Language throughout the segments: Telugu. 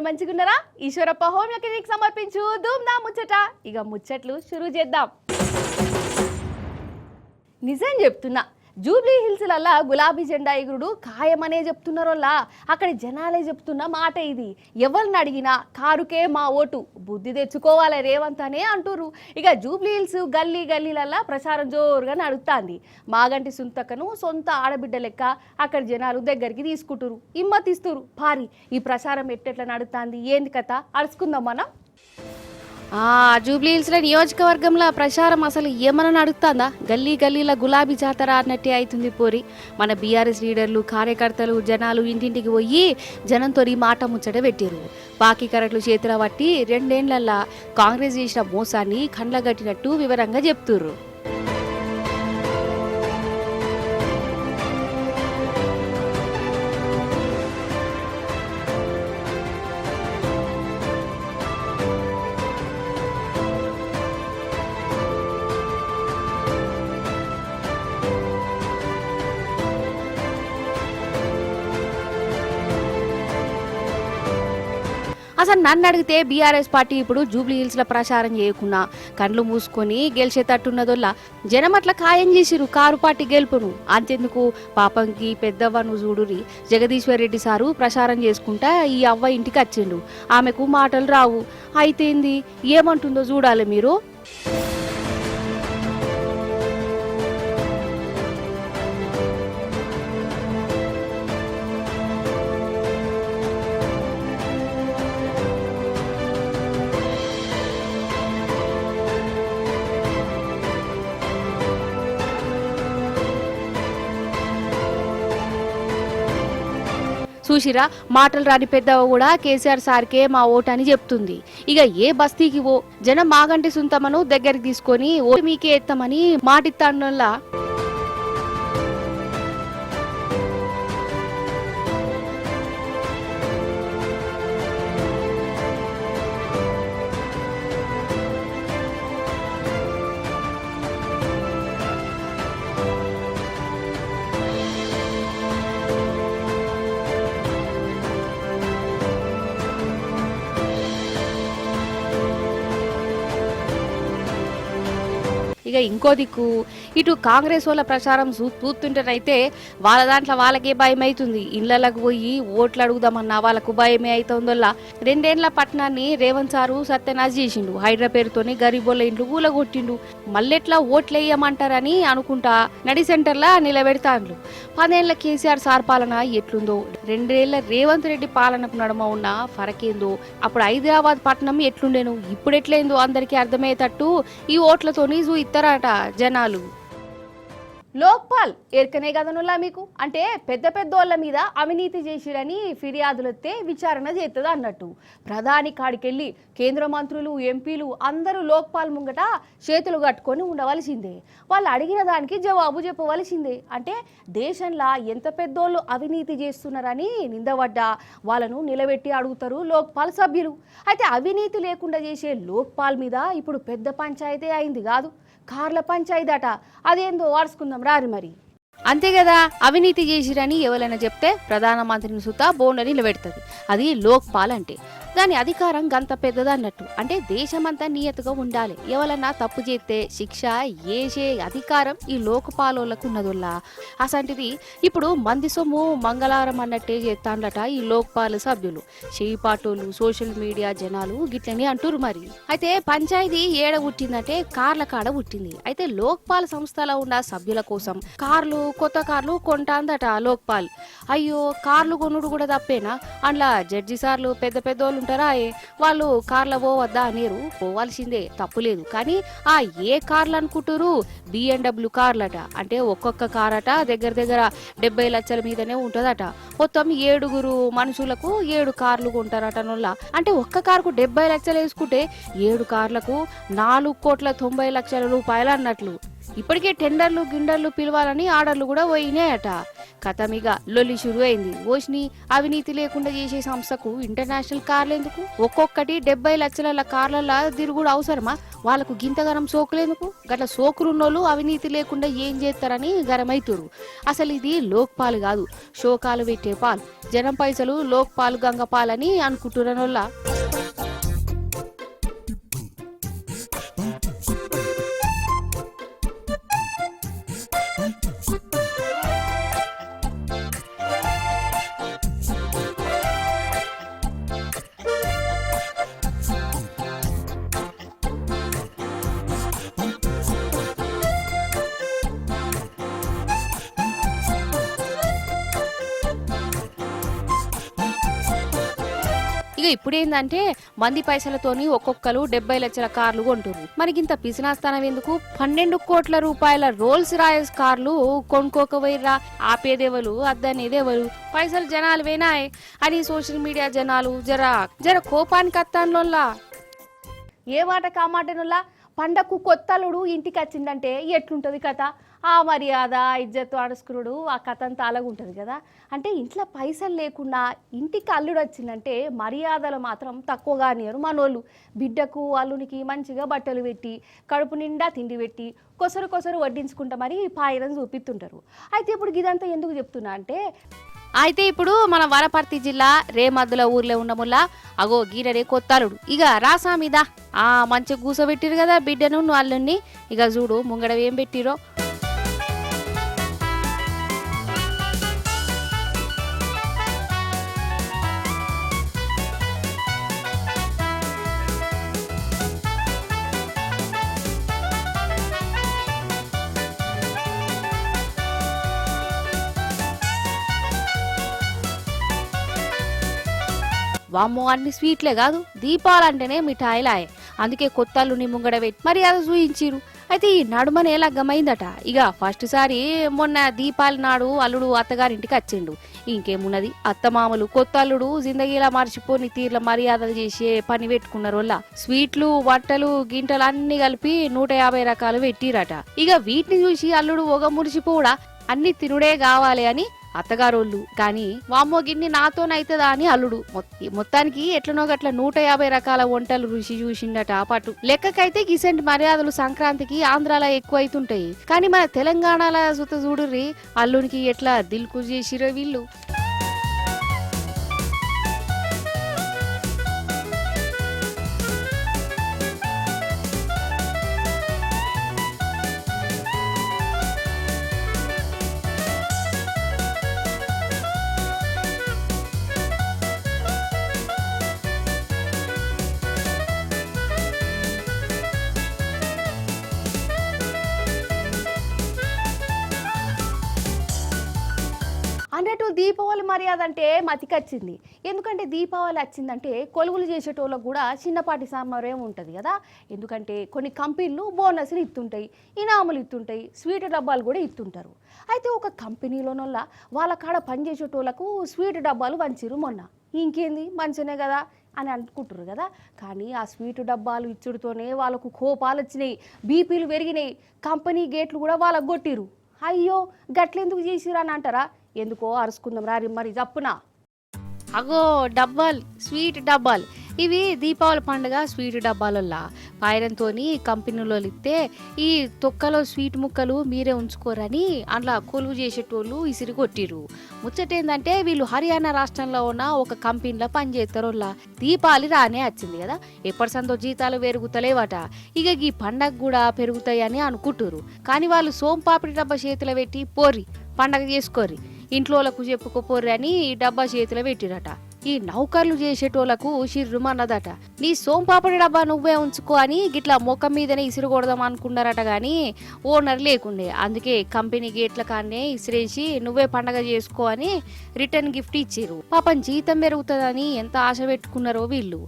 మంచిగున్నారా? ఈశ్వరప్ప హోమ్ క్లినిక్ సమర్పించు ధూమ్ ధామ్ ముచ్చట. ఇక ముచ్చట్లు షురూ చేద్దాం. నిజం చెప్తున్నా, జూబ్లీ హిల్స్లల్లా గులాబీ జెండా ఎగురుడు ఖాయమనే చెప్తున్నారోల్లా. అక్కడి జనాలే చెప్తున్న మాట ఇది. ఎవరిని అడిగినా కారుకే మా ఓటు, బుద్ధి తెచ్చుకోవాలి రేవంత్ అనే అంటుర్రు. ఇక జూబ్లీ హిల్స్ గల్లీ గల్లీలల్లా ప్రచారం జోరుగా నడుస్తుంది. మాగంటి సుంతకను సొంత ఆడబిడ్డ లెక్క అక్కడి జనాలు దగ్గరికి తీసుకుంటురు, ఇమ్మతిస్తురు. భారీ ఈ ప్రచారం ఎట్టెట్లా నడుస్తుంది, ఏంది కథ అడుచుకుందాం మనం. జూబ్లీ హిల్స్లో నియోజకవర్గంలో ప్రచారం అసలు ఏమన్నా నడుస్తుందా? గల్లీ గల్లీల గులాబీ జాతర అన్నట్టే అవుతుంది పోరి. మన బీఆర్ఎస్ లీడర్లు, కార్యకర్తలు, జనాలు ఇంటింటికి పోయి జనంతో మాట ముచ్చట పెట్టారు. బాకీ కరెక్ట్లు చేతుల పట్టి 2 ఏళ్లల్లా కాంగ్రెస్ చేసిన మోసాన్ని కండ్లగట్టినట్టు వివరంగా చెప్తుర్రు. అసలు నన్ను అడిగితే బీఆర్ఎస్ పార్టీ ఇప్పుడు జూబ్లీ హిల్స్లో ప్రచారం చేయకున్నా కండ్లు మూసుకొని గెలిచేటట్టున్నదోల్లా జనం అట్లా ఖాయం చేసిరు కారు పార్టీ గెలుపును. అంతెందుకు పాపంకి పెద్దవ్వను చూడురి, జగదీశ్వర్ రెడ్డి సారు ప్రచారం చేసుకుంటా ఈ అవ్వ ఇంటికి వచ్చిండు. ఆమెకు మాటలు రావు. అయితేంది ఏమంటుందో చూడాలి మీరు. చూసిరా, మాటలు రాని పెద్దవ కూడా కేసీఆర్ సార్కే మా ఓటు అని చెప్తుంది. ఇక ఏ బస్తీకి జనం మాగంటి సుంతమను దగ్గరికి తీసుకొని ఓటు మీకే ఎత్తామని మాటిస్తానులా. ఇక ఇంకో దిక్కు ఇటు కాంగ్రెస్ వాళ్ళ ప్రచారం చూస్తుంటేనైతే వాళ్ళ దాంట్లో వాళ్ళకే భయం అవుతుంది. ఇళ్లకు పోయి ఓట్లు అడుగుదామన్నా వాళ్ళకు భయమే అవుతుందల్లా. 2 ఏళ్ల పట్టణాన్ని రేవంత్ సారు సత్యనాశ చేసిండు. హైడ్రా పేరుతోని గరీబోళ్ళ ఇండ్లు కూలగొట్టిండు. మళ్ళెట్లా ఓట్లు వేయమంటారని అనుకుంటా నడి సెంటర్లా నిలబెడతాండ్లు. 10 ఏళ్ల కేసీఆర్ సార్ పాలన ఎట్లుందో, 2 ఏళ్ల రేవంత్ రెడ్డి పాలనకు నడుమ ఉన్న ఫరకేందో, అప్పుడు హైదరాబాద్ పట్టణం ఎట్లుండేను, ఇప్పుడు ఎట్లయిందో అందరికీ అర్థమయ్యేటట్టు ఈ ఓట్లతోని ఇస్తారట జనాలు. లోక్పాల్ ఎరకనే కదనులా మీకు. అంటే పెద్ద పెద్దోళ్ళ మీద అవినీతి చేసిరని ఫిర్యాదులొస్తే విచారణ చేస్తుంది అన్నట్టు. ప్రధాని కాడికెళ్ళి కేంద్ర మంత్రులు, ఎంపీలు అందరూ లోక్పాల్ ముంగట చేతులు కట్టుకొని ఉండవలసిందే. వాళ్ళు అడిగిన దానికి జవాబు చెప్పవలసిందే. అంటే దేశంలో ఎంత పెద్దోళ్ళు అవినీతి చేస్తున్నారని నిందపడ్డా వాళ్ళను నిలబెట్టి అడుగుతారు లోక్పాల్ సభ్యులు. అయితే అవినీతి లేకుండా చేసే లోక్పాల్ మీద ఇప్పుడు పెద్ద పంచాయతీ అయింది కాదు, కార్ల పంచాయతీట. అదేందో వాడుచుకుందాం రారి మరి. అంతే కదా, అవినీతి చేసిరని ఎవరైనా చెప్తే ప్రధానమంత్రిని సుతా బోన్లో నిలబెడుతుంది. అది లోక్పాల్ అంటే. దాని అధికారం గంత పెద్దదన్నట్టు. అంటే దేశమంతా నియతగా ఉండాలి. ఎవరన్నా తప్పు చేస్తే శిక్ష ఏసే అధికారం ఈ లోక్పాలోళ్ళకు ఉన్నదోల్లా. అసంటిది ఇప్పుడు మంది సొమ్ము మంగళవారం అన్నట్టే చేస్తాండట ఈ లోక్పాల్ సభ్యులు. చేయిపాటోళ్ళు, సోషల్ మీడియా జనాలు గిట్లని అంటురు మరి. అయితే పంచాయతీ ఏడ పుట్టిందంటే కార్ల కాడ పుట్టింది. అయితే లోక్పాల్ సంస్థలో ఉన్న సభ్యుల కోసం కొత్త కార్లు కొంటాందట లోక్పాల్. అయ్యో, కార్లు కొనుడు కూడా తప్పేనా? అందులో జడ్జి సార్లు పెద్ద పెద్దోళ్ళు ఉంటారా, వాళ్ళు కార్ల పోవద్దా అనేరు. పోవాల్సిందే, తప్పులేదు. కానీ ఆ ఏ కార్లు అనుకుంటారు? BMW కార్లట. అంటే ఒక్కొక్క కార్ అట దగ్గర 70 లక్షల మీదనే ఉంటుందట. మొత్తం 7 మనుషులకు 7 కార్లు కొంటారట నొల్ల. అంటే ఒక్క కారుకు 70 లక్షలు వేసుకుంటే 7 కార్లకు 4,90,00,000 రూపాయలు అన్నట్లు. ఇప్పటికే టెండర్లు గిండర్లు పిలవాలని ఆర్డర్లు కూడా పోయినాయట. కథమిగా లొల్లి షురు అయింది. ఓష్ని అవినీతి లేకుండా చేసే సంస్థకు ఇంటర్నేషనల్ కార్లు ఎందుకు? ఒక్కొక్కటి 70 లక్షల కార్ల తిరుగుడు అవసరమా? వాళ్ళకు గింతగనం సోకులేందుకు? గట్ల సోకులున్నోళ్ళు అవినీతి లేకుండా ఏం చేస్తారని గరమైతురు. అసలు ఇది లోక్పాలు కాదు, షోకాలు పెట్టే పాలు. జనం పైసలు లోక్పాలు గంగపాలని అనుకుంటున్నోళ్ళ. ఇక ఇప్పుడేందంటే మంది పైసలతోని ఒక్కొక్కరు 70 లక్షల కార్లు కొంటురు. మనకింత పిసినాస్థానం ఎందుకు? 12 కోట్ల రూపాయల రోల్స్ రాయల్స్ కార్లు కొనుక్కోకపోయిర్రా. ఆపేదేవలు అద్దనేదేవలు? పైసలు జనాలు వేనాయ్ అని సోషల్ మీడియా జనాలు జర కోపానికి అత్తాన్లోలా. ఏ మాట కామాటనులా పండకు కొత్తలుడు ఇంటికి వచ్చిందంటే ఎట్లుంటది కథ? ఆ మర్యాద ఇజ్జత్ అడుసుకురుడు ఆ కథ అంతా అలాగుంటుంది కదా. అంటే ఇంట్లో పైసలు లేకుండా ఇంటికి అల్లుడు వచ్చిందంటే మర్యాదలు మాత్రం తక్కువగా అనియరు మనోళ్ళు. బిడ్డకు అల్లునికి మంచిగా బట్టలు పెట్టి కడుపు నిండా తిండి పెట్టి కొసరు వడ్డించుకుంటా మరి పాయరం చూపిస్తుంటారు. అయితే ఇప్పుడు ఇదంతా ఎందుకు చెప్తున్నా అంటే, అయితే ఇప్పుడు మన వనపర్తి జిల్లా రేమద్దుల ఊర్లో ఉండముల్లా అగో గీరడే కొత్తాలుడు. ఇక రాసా మీద మంచిగా కూసబెట్టిరు కదా బిడ్డను అల్లుని. ఇక చూడు ముంగడ ఏం పెట్టిరో. వామ్మో అన్ని స్వీట్లే కాదు, దీపాలంటేనే మిఠాయిలాయే. అందుకే కొత్తల్లుని ముంగడ పెట్టి మరి అది చూయించిరు. అయితే ఈ నడుమనే లగ్గమైందట. ఇక ఫస్ట్ సారి మొన్న దీపాలి నాడు అల్లుడు అత్తగారింటికి వచ్చిండు. ఇంకేమున్నది, అత్తమామలు కొత్త అల్లుడు జిందగీలా మర్చిపోని తీర్ల మర్యాదలు చేసే పని పెట్టుకున్నారోళ్ళ. స్వీట్లు వంటలు గింటలు అన్ని కలిపి 150 రకాలు పెట్టిరట. ఇక వీటిని చూసి అల్లుడు ఒగ మురిసిపోడా అన్ని తినుడే కావాలి అని అత్తగారోళ్ళు. కానీ వామ్మో గిన్ని నాతోనైతుందా అని అల్లుడు మొత్తానికి ఎట్లనో గట్ల 150 రకాల వంటలు రుచి చూసిండట. పట్టు లెక్కకైతే గిసెంటి మర్యాదలు సంక్రాంతికి ఆంధ్రాలో ఎక్కువ అవుతుంటాయి. కానీ మన తెలంగాణలో చూడుర్రి అల్లునికి ఎట్లా దిల్కు చేసిరో వీళ్ళు. అన్నట్టు దీపావళి మర్యాద అంటే మతికొచ్చింది. ఎందుకంటే దీపావళి వచ్చిందంటే కొలువులు చేసేటోళ్ళకు కూడా చిన్నపాటి సామర్యం ఉంటుంది కదా. ఎందుకంటే కొన్ని కంపెనీలు బోనస్లు ఇస్తుంటాయి, ఇనాములు ఇస్తుంటాయి, స్వీట్ డబ్బాలు కూడా ఇస్తుంటారు. అయితే ఒక కంపెనీలోనొల్ల వాళ్ళ కాడ పనిచేసేటోళ్ళకు స్వీట్ డబ్బాలు పంచిరు మొన్న. ఇంకేంది మంచినే కదా అని అనుకుంటారు కదా. కానీ ఆ స్వీట్ డబ్బాలు ఇచ్చుడుతోనే వాళ్ళకు కోపాలు వచ్చినాయి, బీపీలు పెరిగినాయి, కంపెనీ గేట్లు కూడా వాళ్ళకు కొట్టిరు. అయ్యో గట్లెందుకు చేసిరు అని అంటారా? ఎందుకో అరుచుకుందాం రారి మరి జప్పున. అగో డబ్బాలు, స్వీట్ డబ్బాలు. ఇవి దీపావళి పండుగ స్వీట్ డబ్బాలల్లా పాయరంతో కంపెనీలో ఇస్తే ఈ తొక్కలో స్వీట్ ముక్కలు మీరే ఉంచుకోరని అందులో కొలువు చేసేటోళ్ళు ఇసిరి కొట్టిరు. ముచ్చటేందంటే వీళ్ళు హర్యానా రాష్ట్రంలో ఉన్న ఒక కంపెనీలో పనిచేస్తారోళ్ళ. దీపావళి రానే వచ్చింది కదా, ఎప్పటి సందో జీతాలు పెరుగుతలేవట. ఇక ఈ పండగ కూడా పెరుగుతాయని అనుకుంటురు. కానీ వాళ్ళు సోంపాపిడి డబ్బా చేతిలో పెట్టి పోర్రి పండగ చేసుకోర్రి, ఇంట్లోలకు చెప్పుకోపోర్రి అని ఈ డబ్బా చేతిలో పెట్టిరట. ఈ నౌకర్లు చేసేటోళ్లకు షిర్రుమన్నదట. నీ సోంపాపడి డబ్బా నువ్వే ఉంచుకో అని గిట్లా మొక్క మీదనే ఇసురుకొడదాం అనుకున్నారట. గాని ఓనర్ లేకుండే, అందుకే కంపెనీ గేట్ల కాన్నే ఇసిరేసి నువ్వే పండగ చేసుకో అని రిటర్న్ గిఫ్ట్ ఇచ్చిరు. పాపం జీతం పెరుగుతుందని ఎంత ఆశ పెట్టుకున్నారో వీళ్ళు.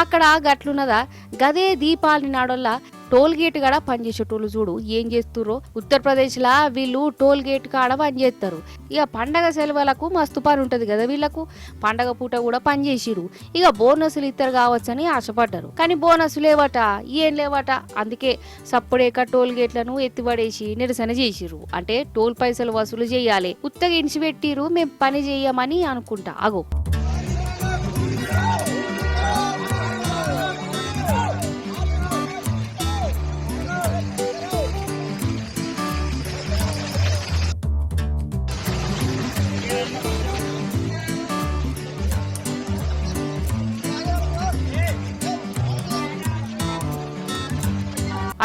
అక్కడ గట్లున్నదా గదే దీపావళి నాడల్లా టోల్ గేట్ కాడ పనిచేసేటోళ్ళు చూడు ఏం చేస్తుర్రో. ఉత్తరప్రదేశ్ లా వీళ్ళు టోల్ గేట్ కాడ పనిచేస్తారు. ఇక పండగ సెలవులకు మస్తు పని ఉంటది కదా వీళ్ళకు. పండగ పూట కూడా పనిచేసిరు. ఇక బోనసులు ఇద్దరు కావచ్చని ఆశపడ్డారు. కానీ బోనసు లేవట, ఏం లేవట. అందుకే సప్పుడేక టోల్ గేట్లను ఎత్తిపడేసి నిరసన చేసిరు. అంటే టోల్ పైసలు వసూలు చేయాలి, ఉత్తగా ఇడిచిపెట్టిరు, మేము పని చేయమని అనుకుంటా. అగో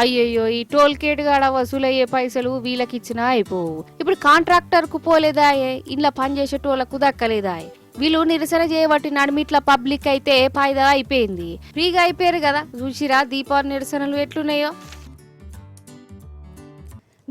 అయ్యయ్యో, ఈ టోల్ గేట్ గాడ వసూలయ్యే పైసలు వీళ్ళకి ఇచ్చినా అయిపోవు. ఇప్పుడు కాంట్రాక్టర్ కు పోలేదాయే, ఇంట్లో పనిచేసేటోళ్లకు దక్కలేదాయే. వీళ్ళు నిరసన చేయబట్టి నడిమిట్ల పబ్లిక్ అయితే ఫాయిదా అయిపోయింది, ఫ్రీగా అయిపోయారు కదా. చూసిరా దీపావళి నిరసనలు ఎట్లున్నాయో.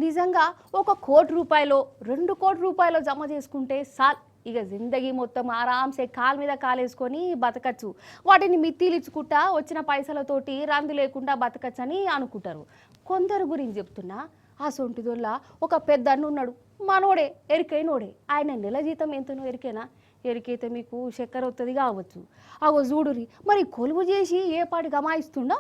నిజంగా 1 కోటి రూపాయలు 2 కోట్ల రూపాయలు జమ చేసుకుంటే సాల్, ఇక జిందగీ మొత్తం ఆరాంసే కాలు మీద కాలేసుకొని బతకచ్చు. వాటిని మిత్తిలిచ్చుకుంటా వచ్చిన పైసలతోటి రందు లేకుండా బతకచ్చని అనుకుంటారు. కొందరు గురించి చెప్తున్నా. ఆ సొంటిదొల్ల ఒక పెద్ద అన్న ఉన్నాడు, మనోడే, ఎరికైనోడే. ఆయన నెల జీతం ఎంతనో ఎరికేనా? ఎరికైతే మీకు చక్కెర వస్తుంది కావచ్చు. అగో చూడురి, మరి కొలువు చేసి ఏ పాటి గమాయిస్తుండో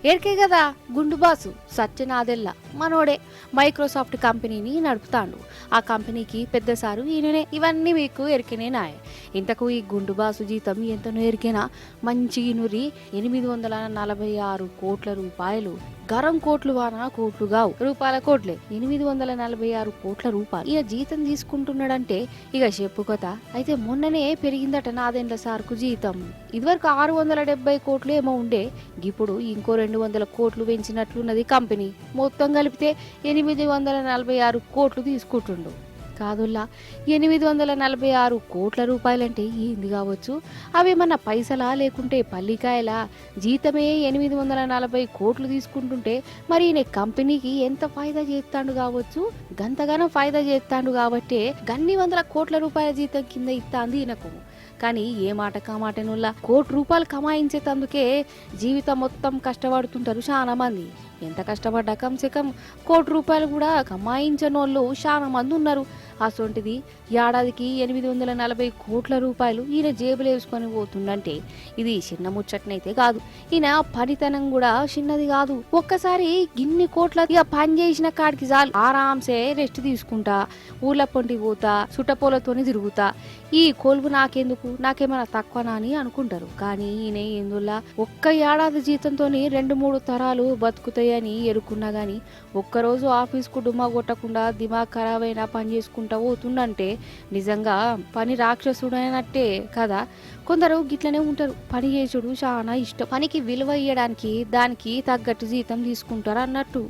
ఎరికే కదా. గుండు బాసు సత్యనాదెల్ల మనోడే మైక్రోసాఫ్ట్ కంపెనీని నడుపుతాడు. ఆ కంపెనీకి పెద్ద సారు ఈయననే. ఇవన్నీ మీకు ఎరికేనే నాయ. ఇంతకు ఈ గుండు బాసు జీతం ఎంతనో ఎరికేనా? మంచి ఇనురి 846 కోట్ల రూపాయలు. గరం కోట్లు వాన కోట్లు కావు, రూపాయల కోట్లే. 846 కోట్ల రూపాయలు ఇక జీతం తీసుకుంటున్నాడంటే ఇక చెప్పు కథ. అయితే మొన్ననే పెరిగిందట నాదెండ్ల సార్కు జీతం. ఇదివరకు 670 కోట్లు ఏమో ఉండే, ఇప్పుడు ఇంకో 200 కోట్లు పెంచినట్లున్నది కంపెనీ. మొత్తం కలిపితే 846 కోట్లు తీసుకుంటుండు. కాదుల్లా, 846 కోట్ల రూపాయలంటే ఏంది కావచ్చు? అవేమన్నా పైసలా లేకుంటే పల్లికాయలా? జీతమే 840 కోట్లు తీసుకుంటుంటే మరి ఈయన కంపెనీకి ఎంత ఫాయిదా చేస్తాడు కావచ్చు? గంతగానో ఫాయిదా చేస్తాడు కాబట్టే గన్ని వందల కోట్ల రూపాయల జీతం కింద ఇస్తాంది ఈయనకు. కానీ ఏ మాట కామాటనుల్లా 1 కోటి రూపాయలు కమాయించేటందుకే జీవితం మొత్తం కష్టపడుతుంటారు చాలా మంది. ఎంత కష్టపడ్డా కంసేకం 1 కోటి రూపాయలు కూడా కమాయించనోళ్ళు చాలా మంది ఉన్నారు. అసొంటిది ఏడాదికి 840 కోట్ల రూపాయలు ఈయన జేబులు వేసుకొని పోతుందంటే ఇది చిన్న ముచ్చట్నైతే కాదు. ఈయన పనితనం కూడా చిన్నది కాదు. ఒక్కసారి ఇన్ని కోట్ల ఇక పని చేసిన కాడికి చాలు ఆరాంసే రెస్ట్ తీసుకుంటా, ఊర్ల పొంటి పోతా, చుట్టపోలతోని తిరుగుతా, ఈ కొలువు నాకెందుకు, నాకేమైనా తక్కువనా అని అనుకుంటారు. కానీ ఈయన ఎందులా ఒక్క ఏడాది జీతంతో 2-3 తరాలు బతుకుతాయని ఎరుకున్నా గాని ఒక్కరోజు ఆఫీస్కు డుమ్మా కొట్టకుండా దిమాగ్ ఖరాబ్ అయినా పని చేసుకుంటా పోతుండంటే నిజంగా పని రాక్షసుడైనట్టే కదా. కొందరు గిట్లనే ఉంటారు, పని చేసుడు చాలా ఇష్టం, పనికి విలువ ఇయ్యడానికి దానికి తగ్గట్టు జీతం తీసుకుంటారు అన్నట్టు.